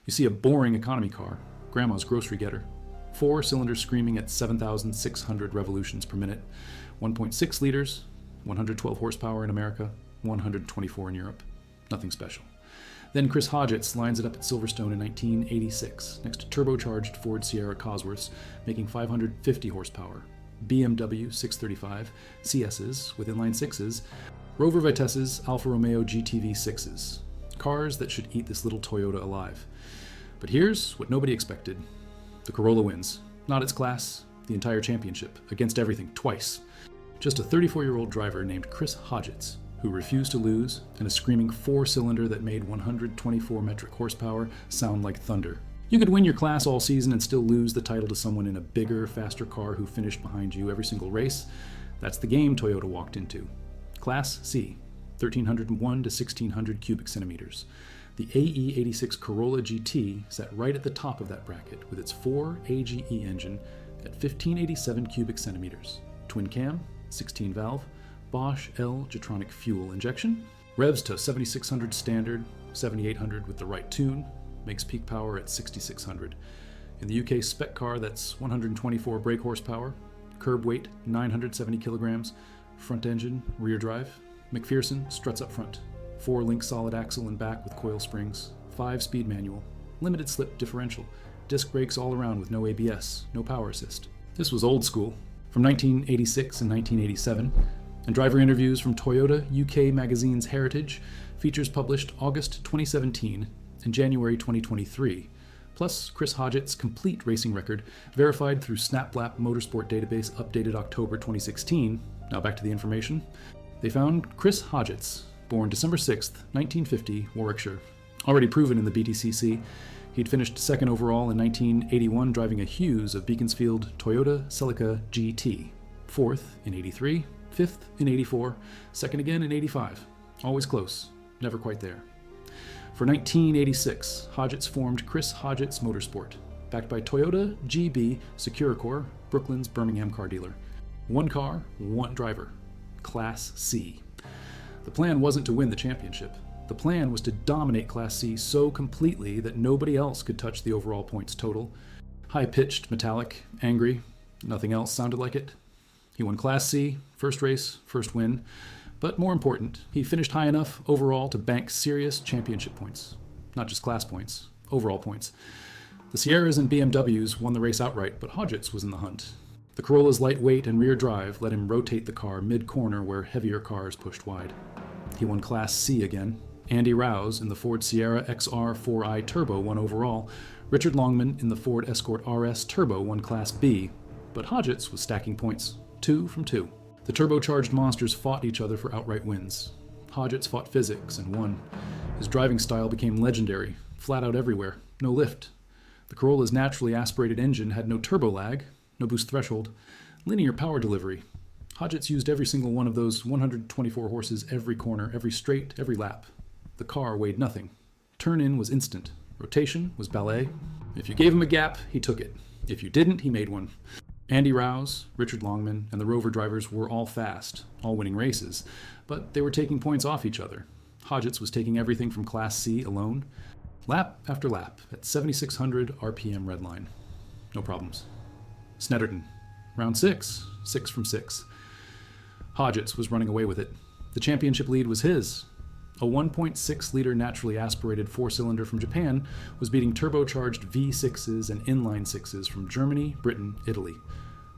You see a boring economy car, grandma's grocery getter. 4 cylinders screaming at 7,600 revolutions per minute. 1.6 liters, 112 horsepower in America, 124 in Europe. Nothing special. Then Chris Hodgetts lines it up at Silverstone in 1986, next to turbocharged Ford Sierra Cosworths, making 550 horsepower. BMW 635, CSs with inline sixes, Rover Vitesses, Alfa Romeo GTV 6s. Cars that should eat this little Toyota alive. But here's what nobody expected. The Corolla wins. Not its class, the entire championship, against everything, twice. Just a 34-year-old driver named Chris Hodgetts, who refused to lose, and a screaming 4-cylinder that made 124 metric horsepower sound like thunder. You could win your class all season and still lose the title to someone in a bigger, faster car who finished behind you every single race. That's the game Toyota walked into. Class C, 1,301 to 1,600 cubic centimeters. The AE86 Corolla GT sat right at the top of that bracket with its 4 AGE engine at 1,587 cubic centimeters. Twin cam, 16 valve, Bosch L Getronic fuel injection. Revs to 7,600 standard, 7,800 with the right tune, makes peak power at 6,600. In the UK spec car, that's 124 brake horsepower, curb weight 970 kilograms, front engine, rear drive. McPherson struts up front. 4-link solid axle and back with coil springs, 5-speed manual, limited slip differential, disc brakes all around with no ABS, no power assist. This was old school, from 1986 and 1987, and driver interviews from Toyota UK magazine's Heritage, features published August 2017 and January 2023, plus Chris Hodgetts' complete racing record, verified through SnapLap Motorsport Database updated October 2016. Now back to the information. They found Chris Hodgetts, born December 6, 1950, Warwickshire. Already proven in the BTCC, he'd finished second overall in 1981 driving a Hughes of Beaconsfield Toyota Celica GT, fourth in 83, fifth in 84, second again in 85. Always close, never quite there. For 1986, Hodgetts formed Chris Hodgetts Motorsport, backed by Toyota GB Securicor, Brooklyn's Birmingham car dealer. One car, one driver, Class C. The plan wasn't to win the championship. The plan was to dominate Class C so completely that nobody else could touch the overall points total. High-pitched, metallic, angry, nothing else sounded like it. He won Class C, first race, first win, but more important, he finished high enough overall to bank serious championship points. Not just class points, overall points. The Sierras and BMWs won the race outright, but Hodgetts was in the hunt. The Corolla's lightweight and rear drive let him rotate the car mid-corner where heavier cars pushed wide. He won Class C again. Andy Rouse in the Ford Sierra XR4i Turbo won overall. Richard Longman in the Ford Escort RS Turbo won Class B. But Hodgetts was stacking points, 2 from 2. The turbocharged monsters fought each other for outright wins. Hodgetts fought physics and won. His driving style became legendary, flat out everywhere, no lift. The Corolla's naturally aspirated engine had no turbo lag, no boost threshold, linear power delivery. Hodgetts used every single one of those 124 horses every corner, every straight, every lap. The car weighed nothing. Turn-in was instant. Rotation was ballet. If you gave him a gap, he took it. If you didn't, he made one. Andy Rouse, Richard Longman, and the Rover drivers were all fast, all winning races, but they were taking points off each other. Hodgetts was taking everything from Class C alone, lap after lap, at 7,600 RPM redline. No problems. Snetterton, round 6, 6 from 6. Hodgetts was running away with it. The championship lead was his. A 1.6-liter naturally aspirated 4-cylinder from Japan was beating turbocharged V6s and inline 6s from Germany, Britain, Italy.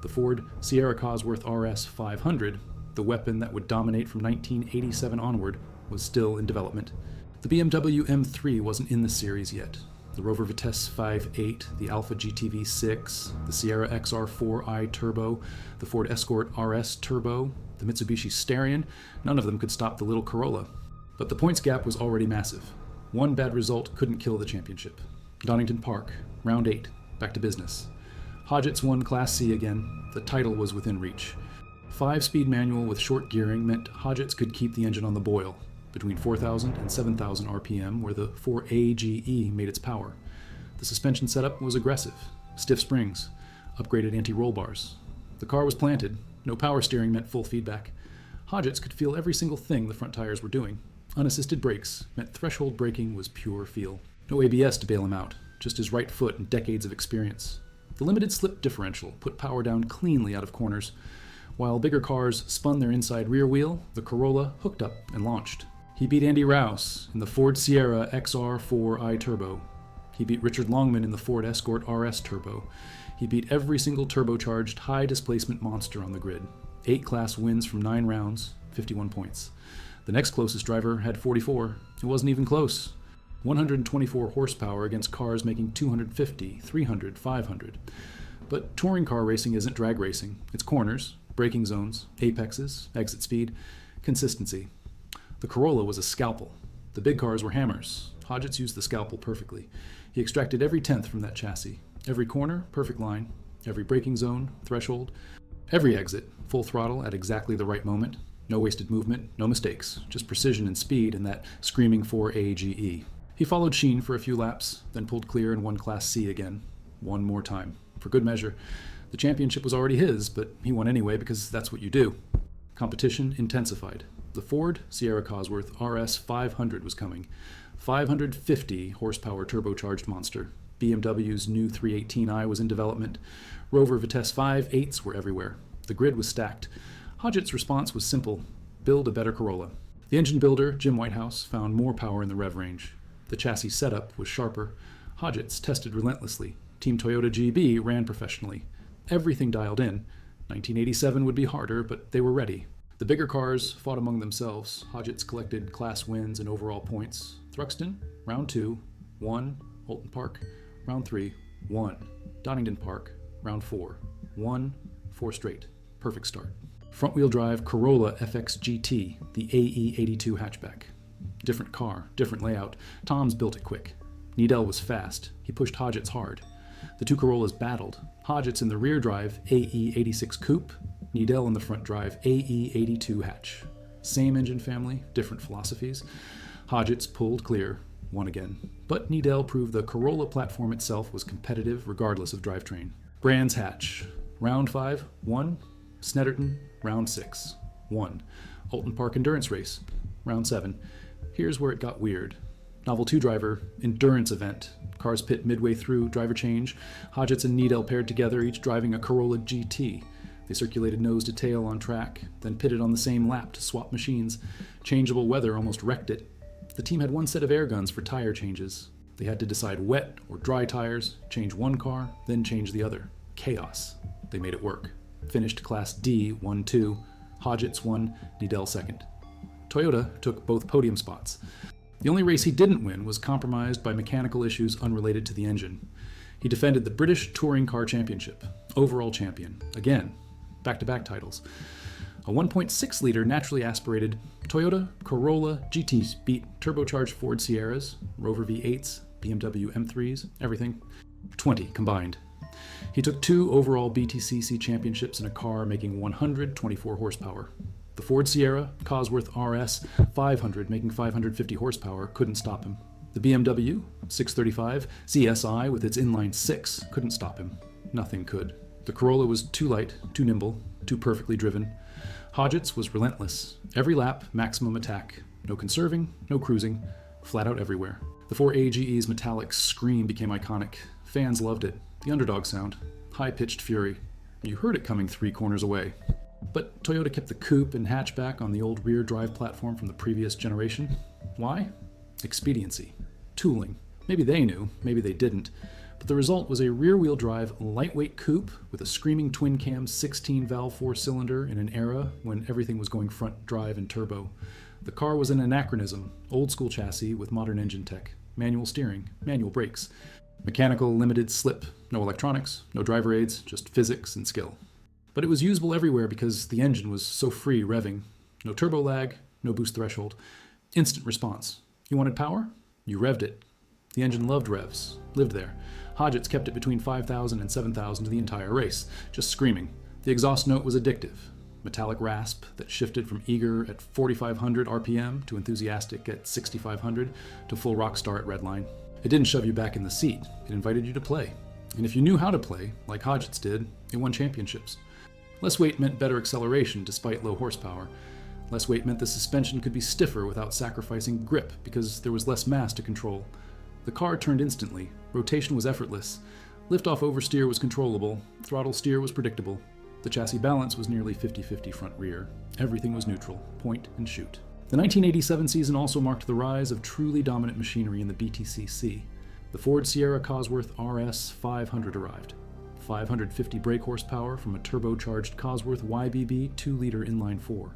The Ford Sierra Cosworth RS 500, the weapon that would dominate from 1987 onward, was still in development. The BMW M3 wasn't in the series yet. The Rover Vitesse 5.8, the Alfa GTV 6, the Sierra XR4i Turbo, the Ford Escort RS Turbo, the Mitsubishi Starion, none of them could stop the little Corolla. But the points gap was already massive. One bad result couldn't kill the championship. Donington Park, round 8, back to business. Hodgetts won Class C again. The title was within reach. 5-speed manual with short gearing meant Hodgetts could keep the engine on the boil, between 4,000 and 7,000 RPM, where the 4AGE made its power. The suspension setup was aggressive. Stiff springs, upgraded anti-roll bars. The car was planted. No power steering meant full feedback. Hodgetts could feel every single thing the front tires were doing. Unassisted brakes meant threshold braking was pure feel. No ABS to bail him out, just his right foot and decades of experience. The limited slip differential put power down cleanly out of corners. While bigger cars spun their inside rear wheel, the Corolla hooked up and launched. He beat Andy Rouse in the Ford Sierra XR4i Turbo. He beat Richard Longman in the Ford Escort RS Turbo. He beat every single turbocharged high-displacement monster on the grid. 8 class wins from 9 rounds, 51 points. The next closest driver had 44. It wasn't even close. 124 horsepower against cars making 250, 300, 500. But touring car racing isn't drag racing. It's corners, braking zones, apexes, exit speed, consistency. The Corolla was a scalpel. The big cars were hammers. Hodgetts used the scalpel perfectly. He extracted every tenth from that chassis. Every corner, perfect line. Every braking zone, threshold. Every exit, full throttle at exactly the right moment. No wasted movement, no mistakes. Just precision and speed and that screaming 4AGE. He followed Sheen for a few laps, then pulled clear and won Class C again. One more time. For good measure. The championship was already his, but he won anyway because that's what you do. Competition intensified. The Ford Sierra Cosworth RS 500 was coming. 550 horsepower turbocharged monster. BMW's new 318i was in development. Rover Vitesse 5.8s were everywhere. The grid was stacked. Hodgett's response was simple. Build a better Corolla. The engine builder, Jim Whitehouse, found more power in the rev range. The chassis setup was sharper. Hodgett's tested relentlessly. Team Toyota GB ran professionally. Everything dialed in. 1987 would be harder, but they were ready. The bigger cars fought among themselves. Hodgett's collected class wins and overall points. Thruxton, round 2, 1. Holton Park, round 3, 1. Donington Park, round 4, 1. 4 straight. Perfect start. Front-wheel drive Corolla FX GT, the AE82 hatchback. Different car, different layout. Tom's built it quick. Needell was fast. He pushed Hodgett's hard. The two Corollas battled. Hodgett's in the rear drive AE86 coupe, Needell in the front drive AE82 hatch. Same engine family, different philosophies. Hodgett's pulled clear, won again. But Needell proved the Corolla platform itself was competitive regardless of drivetrain. Brands Hatch, round 5, 1. Snetterton, round 6, 1. Holton Park Endurance Race, round 7. Here's where it got weird. Novel 2 driver, endurance event. Cars pit midway through, driver change. Hodgett's and Needell paired together, each driving a Corolla GT. They circulated nose to tail on track, then pitted on the same lap to swap machines. Changeable weather almost wrecked it. The team had one set of air guns for tire changes. They had to decide wet or dry tires, change one car, then change the other. Chaos. They made it work. Finished Class D 1-2. Hodgett's won, Needell second. Toyota took both podium spots. The only race he didn't win was compromised by mechanical issues unrelated to the engine. He defended the British Touring Car Championship, overall champion, again, back-to-back titles. A 1.6-liter naturally aspirated Toyota Corolla GT beat turbocharged Ford Sierras, Rover V8s, BMW M3s, everything. 20 combined. He took 2 overall BTCC championships in a car making 124 horsepower. The Ford Sierra Cosworth RS 500 making 550 horsepower couldn't stop him. The BMW 635 CSI with its inline 6 couldn't stop him. Nothing could. The Corolla was too light, too nimble, too perfectly driven. Hodgett's was relentless. Every lap, maximum attack. No conserving, no cruising, flat out everywhere. The 4AGE's metallic scream became iconic. Fans loved it. The underdog sound. High-pitched fury. You heard it coming 3 corners away. But Toyota kept the coupe and hatchback on the old rear drive platform from the previous generation. Why? Expediency. Tooling. Maybe they knew, maybe they didn't. But the result was a rear-wheel drive, lightweight coupe with a screaming twin-cam 16-valve 4-cylinder in an era when everything was going front drive and turbo. The car was an anachronism, old-school chassis with modern engine tech, manual steering, manual brakes, mechanical limited slip, no electronics, no driver aids, just physics and skill. But it was usable everywhere because the engine was so free revving. No turbo lag, no boost threshold. Instant response. You wanted power? You revved it. The engine loved revs, lived there. Hodgett's kept it between 5,000 and 7,000 the entire race, just screaming. The exhaust note was addictive. Metallic rasp that shifted from eager at 4,500 RPM to enthusiastic at 6,500 to full rock star at redline. It didn't shove you back in the seat. It invited you to play. And if you knew how to play, like Hodgett's did, it won championships. Less weight meant better acceleration despite low horsepower. Less weight meant the suspension could be stiffer without sacrificing grip because there was less mass to control. The car turned instantly, rotation was effortless, lift-off oversteer was controllable, throttle steer was predictable. The chassis balance was nearly 50-50 front-rear. Everything was neutral, point and shoot. The 1987 season also marked the rise of truly dominant machinery in the BTCC. The Ford Sierra Cosworth RS 500 arrived. 550 brake horsepower from a turbocharged Cosworth YBB 2-liter inline-4.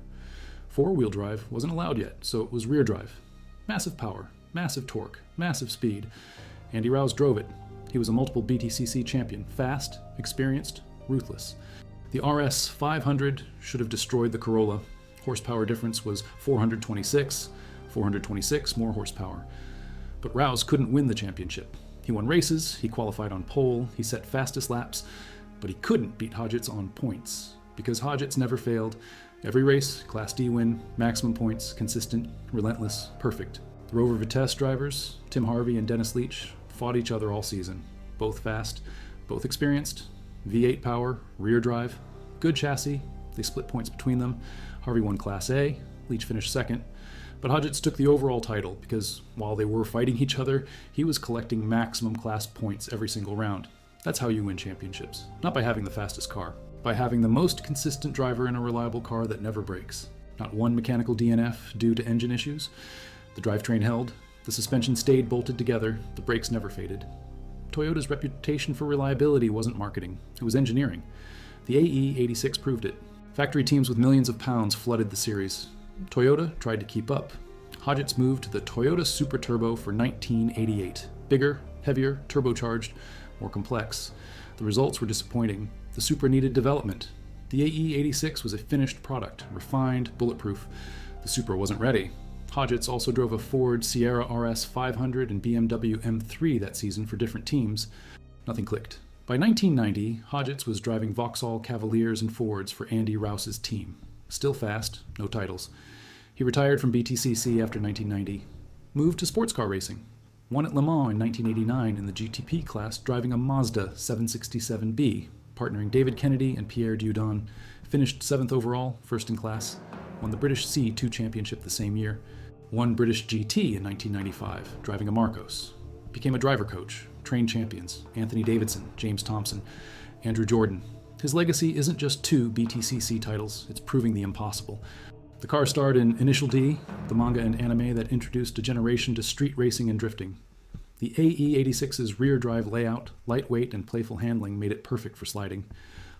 Four-wheel drive wasn't allowed yet, so it was rear drive. Massive power, massive torque, massive speed. Andy Rouse drove it. He was a multiple BTCC champion, fast, experienced, ruthless. The RS 500 should have destroyed the Corolla. Horsepower difference was 426 more horsepower. But Rouse couldn't win the championship. He won races, he qualified on pole, he set fastest laps, but he couldn't beat Hodgetts on points, because Hodgetts never failed. Every race, Class D win, maximum points, consistent, relentless, perfect. The Rover Vitesse drivers, Tim Harvey and Dennis Leach, fought each other all season. Both fast, both experienced, V8 power, rear drive, good chassis. They split points between them. Harvey won Class A, Leach finished second, but Hodgetts took the overall title because while they were fighting each other, he was collecting maximum class points every single round. That's how you win championships, not by having the fastest car, by having the most consistent driver in a reliable car that never breaks. Not one mechanical DNF due to engine issues. The drivetrain held, the suspension stayed bolted together, the brakes never faded. Toyota's reputation for reliability wasn't marketing, it was engineering. The AE86 proved it. Factory teams with millions of pounds flooded the series. Toyota tried to keep up. Hodgetts moved to the Toyota Super Turbo for 1988. Bigger, heavier, turbocharged, more complex. The results were disappointing. The Supra needed development. The AE86 was a finished product, refined, bulletproof. The Supra wasn't ready. Hodgetts also drove a Ford Sierra RS 500 and BMW M3 that season for different teams. Nothing clicked. By 1990, Hodgetts was driving Vauxhall Cavaliers and Fords for Andy Rouse's team. Still fast, no titles. He retired from BTCC after 1990. Moved to sports car racing. Won at Le Mans in 1989 in the GTP class driving a Mazda 767B, partnering David Kennedy and Pierre Dieudonne. Finished 7th overall, first in class. Won the British C2 championship the same year. Won British GT in 1995, driving a Marcos. Became a driver coach. Trained champions, Anthony Davidson, James Thompson, Andrew Jordan. His legacy isn't just 2 BTCC titles, it's proving the impossible. The car starred in Initial D, the manga and anime that introduced a generation to street racing and drifting. The AE86's rear drive layout, lightweight and playful handling made it perfect for sliding.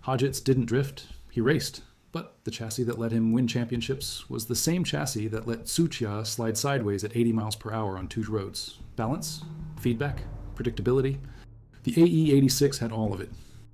Hodgetts didn't drift, he raced, but the chassis that let him win championships was the same chassis that let Tsuchiya slide sideways at 80 miles per hour on 2 roads. Balance, feedback, predictability. The AE86 had all of it.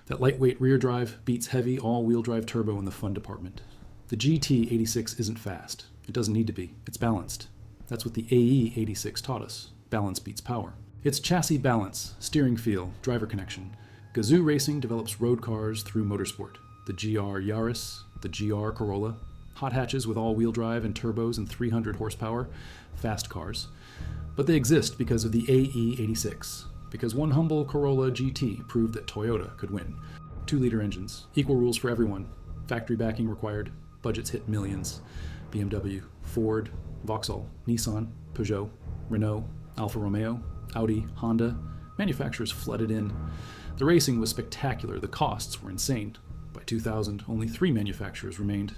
That lightweight rear drive beats heavy all-wheel drive turbo in the fun department. The GT86 isn't fast. It doesn't need to be. It's balanced. That's what the AE86 taught us. Balance beats power. It's chassis balance, steering feel, driver connection. Gazoo Racing develops road cars through motorsport. The GR Yaris, the GR Corolla, hot hatches with all-wheel drive and turbos and 300 horsepower, fast cars. But they exist because of the AE86. Because one humble Corolla GT proved that Toyota could win. 2-liter engines, equal rules for everyone, factory backing required, budgets hit millions. BMW, Ford, Vauxhall, Nissan, Peugeot, Renault, Alfa Romeo, Audi, Honda, manufacturers flooded in. The racing was spectacular, the costs were insane. By 2000, only 3 manufacturers remained.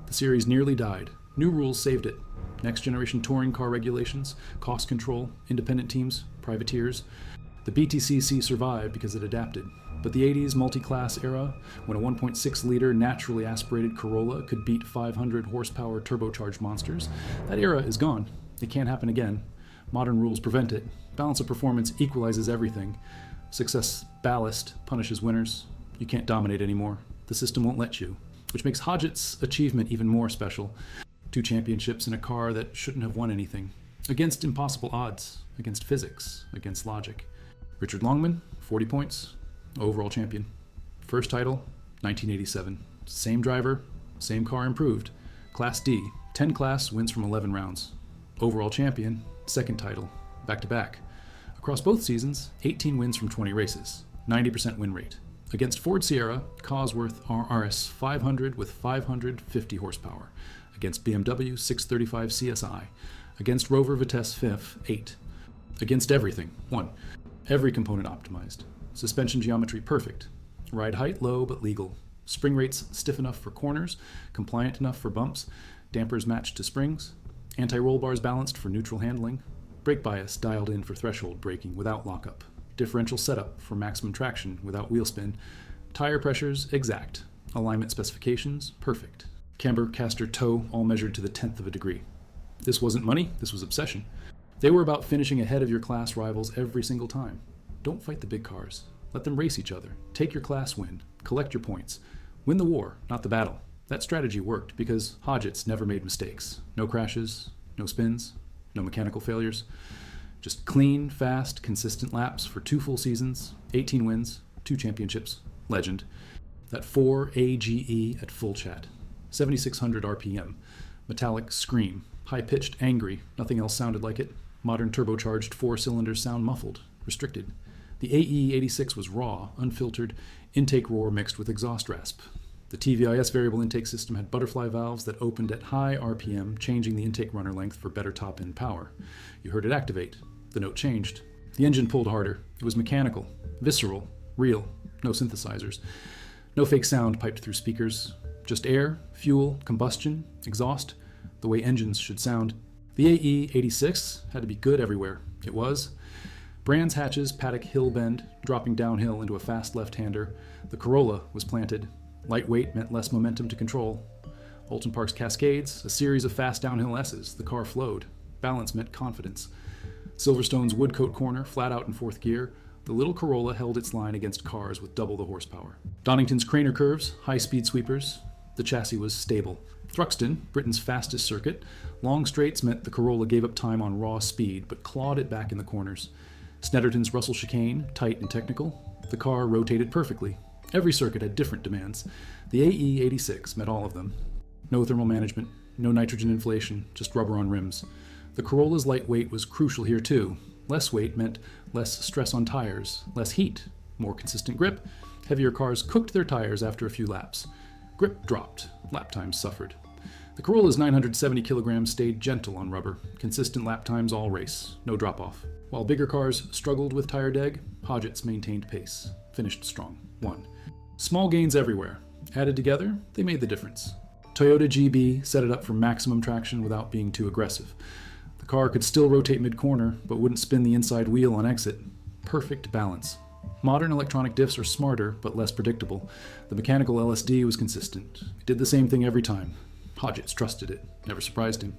The series nearly died. New rules saved it. Next generation touring car regulations, cost control, independent teams, privateers. The BTCC survived because it adapted, but the 80s multi-class era, when a 1.6-liter naturally aspirated Corolla could beat 500 horsepower turbocharged monsters, that era is gone. It can't happen again. Modern rules prevent it. Balance of performance equalizes everything. Success ballast punishes winners. You can't dominate anymore. The system won't let you, which makes Hodgetts' achievement even more special. 2 championships in a car that shouldn't have won anything. Against impossible odds, against physics, against logic. Richard Longman, 40 points, overall champion. First title, 1987. Same driver, same car improved. Class D, 10 class wins from 11 rounds. Overall champion, second title, back-to-back. Across both seasons, 18 wins from 20 races, 90% win rate. Against Ford Sierra, Cosworth RS 500 with 550 horsepower. Against BMW 635 CSI. Against Rover Vitesse 5, 8. Against everything. 1. Every component optimized. Suspension geometry perfect. Ride height low but legal. Spring rates stiff enough for corners, compliant enough for bumps. Dampers matched to springs. Anti-roll bars balanced for neutral handling. Brake bias dialed in for threshold braking without lockup. Differential setup for maximum traction without wheel spin. Tire pressures exact. Alignment specifications perfect. Camber, caster, toe all measured to the 10th of a degree. This wasn't money, this was obsession. They were about finishing ahead of your class rivals every single time. Don't fight the big cars. Let them race each other. Take your class win. Collect your points. Win the war, not the battle. That strategy worked because Hodgetts never made mistakes. No crashes, no spins, no mechanical failures. Just clean, fast, consistent laps for 2 full seasons, 18 wins, 2 championships. Legend. That 4 AGE at full chat. 7,600 RPM. Metallic scream. High-pitched, angry. Nothing else sounded like it. Modern turbocharged 4 cylinders sound muffled, restricted. The AE86 was raw, unfiltered, intake roar mixed with exhaust rasp. The TVIS variable intake system had butterfly valves that opened at high RPM, changing the intake runner length for better top-end power. You heard it activate. The note changed. The engine pulled harder. It was mechanical, visceral, real. No synthesizers. No fake sound piped through speakers. Just air, fuel, combustion, exhaust, the way engines should sound. The AE86 had to be good everywhere. It was. Brands hatches, paddock hill bend, dropping downhill into a fast left-hander. The Corolla was planted. Lightweight meant less momentum to control. Holton Park's Cascades, a series of fast downhill S's. The car flowed. Balance meant confidence. Silverstone's Woodcote corner, flat out in 4th gear. The little Corolla held its line against cars with double the horsepower. Donington's Craner curves, high-speed sweepers. The chassis was stable. Thruxton, Britain's fastest circuit. Long straights meant the Corolla gave up time on raw speed, but clawed it back in the corners. Snetterton's Russell chicane, tight and technical. The car rotated perfectly. Every circuit had different demands. The AE86 met all of them. No thermal management, no nitrogen inflation, just rubber on rims. The Corolla's lightweight was crucial here too. Less weight meant less stress on tires, less heat, more consistent grip. Heavier cars cooked their tires after a few laps. Grip dropped, lap times suffered. The Corolla's 970 kilograms stayed gentle on rubber, consistent lap times all race, no drop-off. While bigger cars struggled with tire deg, Hodgetts maintained pace, finished strong, won. Small gains everywhere. Added together, they made the difference. Toyota GB set it up for maximum traction without being too aggressive. The car could still rotate mid-corner, but wouldn't spin the inside wheel on exit. Perfect balance. Modern electronic diffs are smarter, but less predictable. The mechanical LSD was consistent. It did the same thing every time. Hodgetts trusted it. Never surprised him.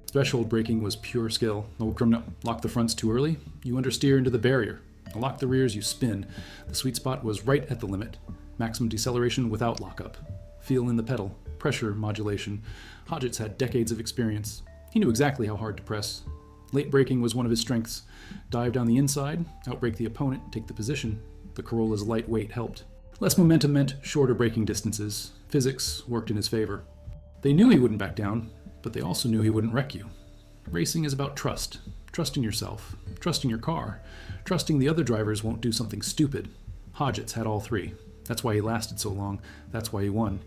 Threshold braking was pure skill. No, lock the fronts too early, you understeer into the barrier. Lock the rears, you spin. The sweet spot was right at the limit. Maximum deceleration without lockup. Feel in the pedal. Pressure modulation. Hodgetts had decades of experience. He knew exactly how hard to press. Late braking was one of his strengths. Dive down the inside, outbrake the opponent, take the position. The Corolla's light weight helped. Less momentum meant shorter braking distances. Physics worked in his favor. They knew he wouldn't back down, but they also knew he wouldn't wreck you. Racing is about trust. Trusting yourself. Trusting your car. Trusting the other drivers won't do something stupid. Hodgetts had all three. That's why he lasted so long. That's why he won.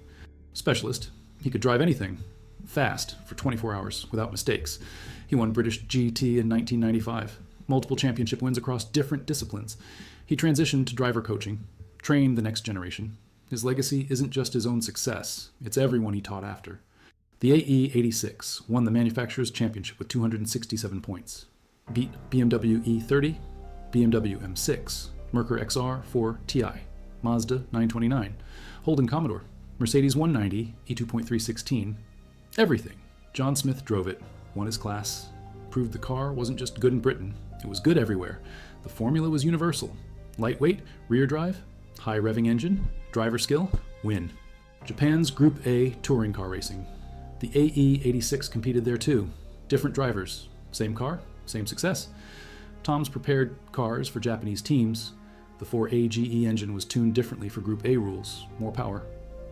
Specialist. He could drive anything. Fast, for 24 hours, without mistakes. He won British GT in 1995. Multiple championship wins across different disciplines. He transitioned to driver coaching. Trained the next generation. His legacy isn't just his own success. It's everyone he taught after. The AE86 won the manufacturer's championship with 267 points. Beat BMW E30, BMW M6, Merkur XR4 Ti, Mazda 929, Holden Commodore, Mercedes 190, E2.316. Everything. John Smith drove it, won his class, proved the car wasn't just good in Britain, it was good everywhere. The formula was universal. Lightweight, rear drive, high revving engine, driver skill, win. Japan's Group A touring car racing. The AE86 competed there too. Different drivers, same car, same success. Tom's prepared cars for Japanese teams. The 4AGE engine was tuned differently for Group A rules. More power,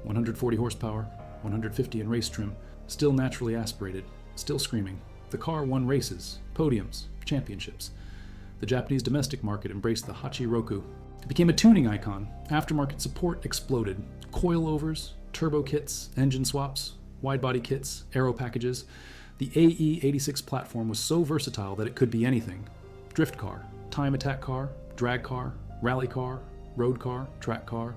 140 horsepower, 150 in race trim, still naturally aspirated, still screaming. The car won races, podiums, championships. The Japanese domestic market embraced the Hachiroku. It became a tuning icon. Aftermarket support exploded. Coilovers, turbo kits, engine swaps, wide-body kits, aero packages. The AE86 platform was so versatile that it could be anything. drift car, time attack car, drag car, rally car, road car, track car.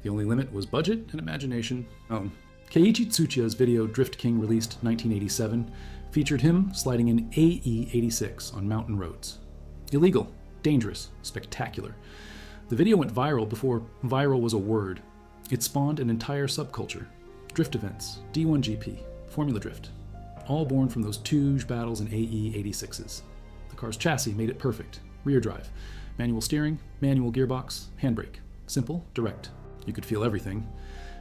The only limit was budget and imagination. Keiichi Tsuchiya's video Drift King, released 1987, featured him sliding in AE86 on mountain roads. Illegal, dangerous, spectacular. The video went viral before viral was a word. It spawned an entire subculture. Drift events, D1GP, Formula Drift, all born from those Touge battles and AE86s. The car's chassis made it perfect. Rear drive, manual steering, manual gearbox, handbrake. Simple, direct. You could feel everything.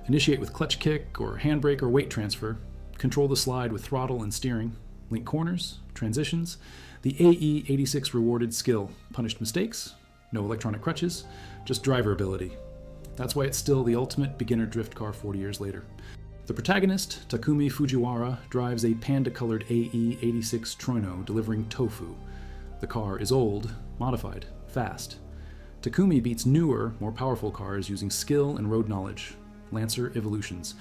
Initiate with clutch kick or handbrake or weight transfer. Control the slide with throttle and steering. Link corners, transitions. The AE86 rewarded skill, punished mistakes, no electronic crutches, just driver ability. That's why it's still the ultimate beginner drift car 40 years later. The protagonist, Takumi Fujiwara, drives a panda-colored AE86 Troino delivering tofu. The car is old, modified, fast. Takumi beats newer, more powerful cars using skill and road knowledge. Lancer Evolutions,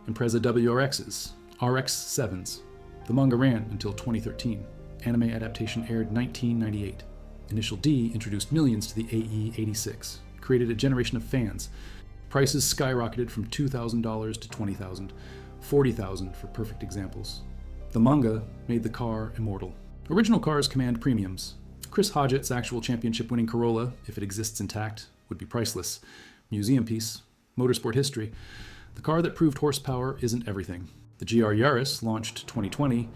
Impreza WRXs, RX-7s. The manga ran until 2013. Anime adaptation aired 1998. Initial D introduced millions to the AE86, created a generation of fans. Prices skyrocketed from $2,000 to $20,000, $40,000 for perfect examples. The manga made the car immortal. Original cars command premiums. Chris Hodgett's actual championship-winning Corolla, if it exists intact, would be priceless. Museum piece, motorsport history. The car that proved horsepower isn't everything. The GR Yaris, launched 2020,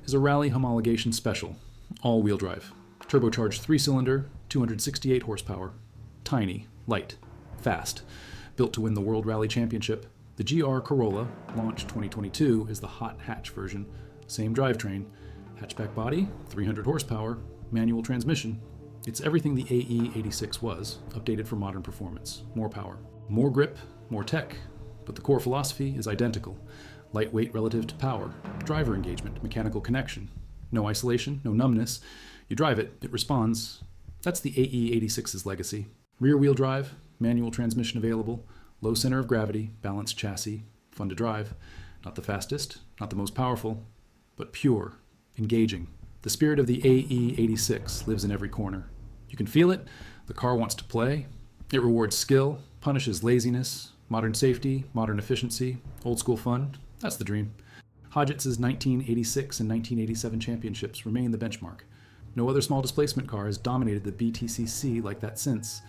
is a rally homologation special. All-wheel drive. Turbocharged 3-cylinder, 268 horsepower. Tiny, light, fast. Built to win the World Rally Championship. The GR Corolla, launched 2022, is the hot hatch version. Same drivetrain. Hatchback body, 300 horsepower, manual transmission. It's everything the AE86 was, updated for modern performance. More power. More grip, more tech. But the core philosophy is identical. Lightweight relative to power, driver engagement, mechanical connection. No isolation, no numbness. You drive it, it responds. That's the AE86's legacy. Rear-wheel drive, manual transmission available, low center of gravity, balanced chassis, fun to drive. Not the fastest, not the most powerful, but pure, engaging. The spirit of the AE86 lives in every corner. You can feel it. The car wants to play. It rewards skill, punishes laziness, modern safety, modern efficiency, old school fun. That's the dream. Hodgett's 1986 and 1987 championships remain the benchmark. No other small displacement car has dominated the BTCC like that since.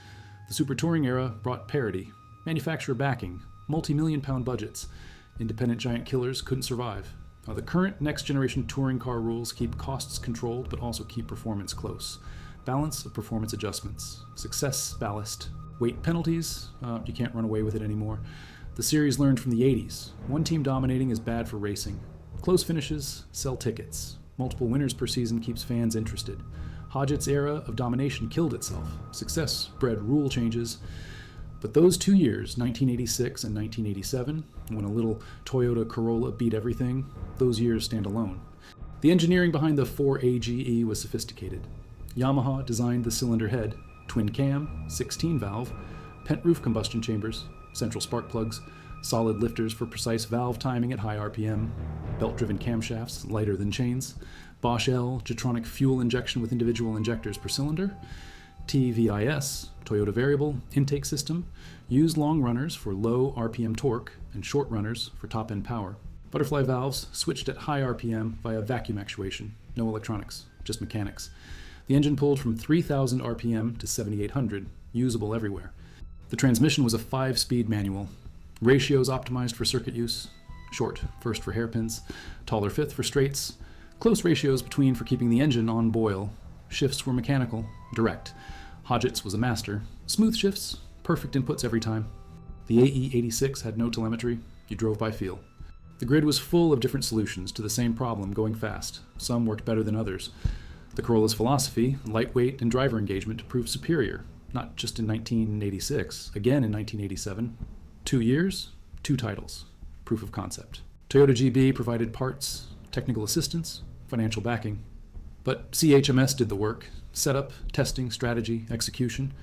The Super Touring era brought parity, manufacturer backing, multi-million-pound budgets. Independent giant killers couldn't survive. The current next-generation touring car rules keep costs controlled but also keep performance close. Balance of performance adjustments. Success ballast. Weight penalties, you can't run away with it anymore. The series learned from the 80s. One team dominating is bad for racing. Close finishes sell tickets. Multiple winners per season keeps fans interested. Hodgett's era of domination killed itself. Success bred rule changes. But those 2 years, 1986 and 1987, when a little Toyota Corolla beat everything, those years stand alone. The engineering behind the 4AGE was sophisticated. Yamaha designed the cylinder head, twin cam, 16 valve, pent roof combustion chambers, central spark plugs, solid lifters for precise valve timing at high RPM, belt-driven camshafts lighter than chains, Bosch L, Jetronic fuel injection with individual injectors per cylinder, TVIS, Toyota variable intake system, used long runners for low RPM torque and short runners for top-end power. Butterfly valves switched at high RPM via vacuum actuation, no electronics, just mechanics. The engine pulled from 3,000 RPM to 7,800, usable everywhere. The transmission was a 5-speed manual. Ratios optimized for circuit use, short first for hairpins, taller fifth for straights, close ratios between for keeping the engine on boil. Shifts were mechanical, direct. Hodgett's was a master. Smooth shifts, perfect inputs every time. The AE86 had no telemetry, you drove by feel. The grid was full of different solutions to the same problem, going fast. Some worked better than others. The Corolla's philosophy, lightweight and driver engagement, proved superior, not just in 1986, again in 1987. 2 years, 2 titles. Proof of concept. Toyota GB provided parts, technical assistance, financial backing. But CHMS did the work. Setup, testing, strategy, execution.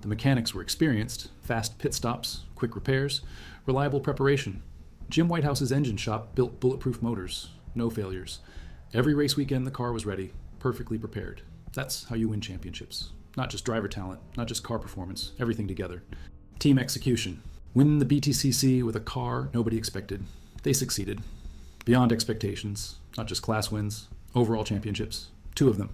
The mechanics were experienced. Fast pit stops, quick repairs, reliable preparation. Jim Whitehouse's engine shop built bulletproof motors. No failures. Every race weekend the car was ready, perfectly prepared. That's how you win championships. Not just driver talent, not just car performance, everything together. Team execution. Win the BTCC with a car nobody expected. They succeeded. Beyond expectations, not just class wins, overall championships. 2 of them.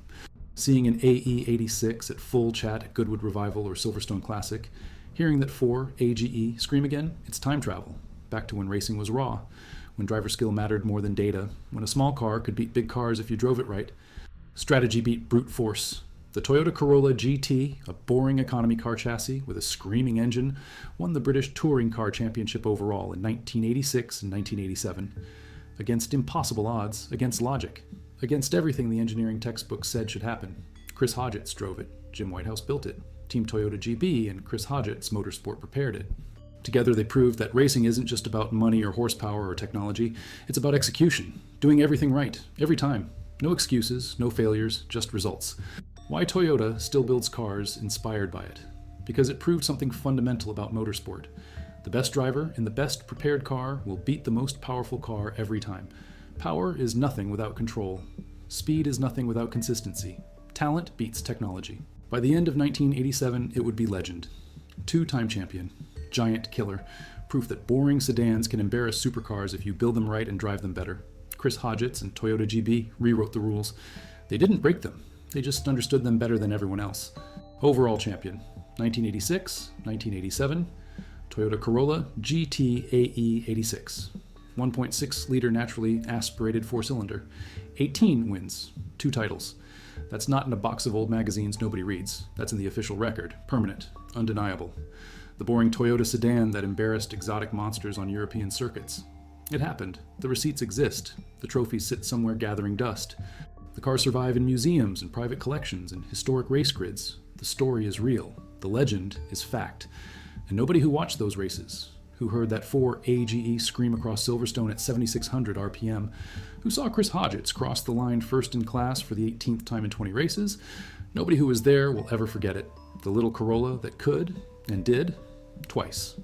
Seeing an AE 86 at full chat at Goodwood Revival or Silverstone Classic, hearing that 4 AGE scream again, it's time travel. Back to when racing was raw, when driver skill mattered more than data, when a small car could beat big cars if you drove it right. Strategy beat brute force. The Toyota Corolla GT, a boring economy car chassis with a screaming engine, won the British Touring Car Championship overall in 1986 and 1987. Against impossible odds, against logic, against everything the engineering textbooks said should happen. Chris Hodgetts drove it, Jim Whitehouse built it, Team Toyota GB and Chris Hodgetts Motorsport prepared it. Together they proved that racing isn't just about money or horsepower or technology, it's about execution, doing everything right, every time. No excuses, no failures, just results. Why Toyota still builds cars inspired by it? Because it proved something fundamental about motorsport. The best driver in the best prepared car will beat the most powerful car every time. Power is nothing without control. Speed is nothing without consistency. Talent beats technology. By the end of 1987, it would be legend. 2-time champion. Giant killer. Proof that boring sedans can embarrass supercars if you build them right and drive them better. Chris Hodgetts and Toyota GB rewrote the rules. They didn't break them. They just understood them better than everyone else. Overall champion. 1986, 1987, Toyota Corolla GT AE 86. 1.6-liter naturally aspirated 4-cylinder. 18 wins, 2 titles. That's not in a box of old magazines nobody reads. That's in the official record. Permanent. Undeniable. The boring Toyota sedan that embarrassed exotic monsters on European circuits. It happened. The receipts exist. The trophies sit somewhere gathering dust. The cars survive in museums and private collections and historic race grids. The story is real. The legend is fact. And nobody who watched those races, who heard that 4 AGE scream across Silverstone at 7,600 RPM, who saw Chris Hodgetts cross the line first in class for the 18th time in 20 races, nobody who was there will ever forget it. The little Corolla that could, and did, twice.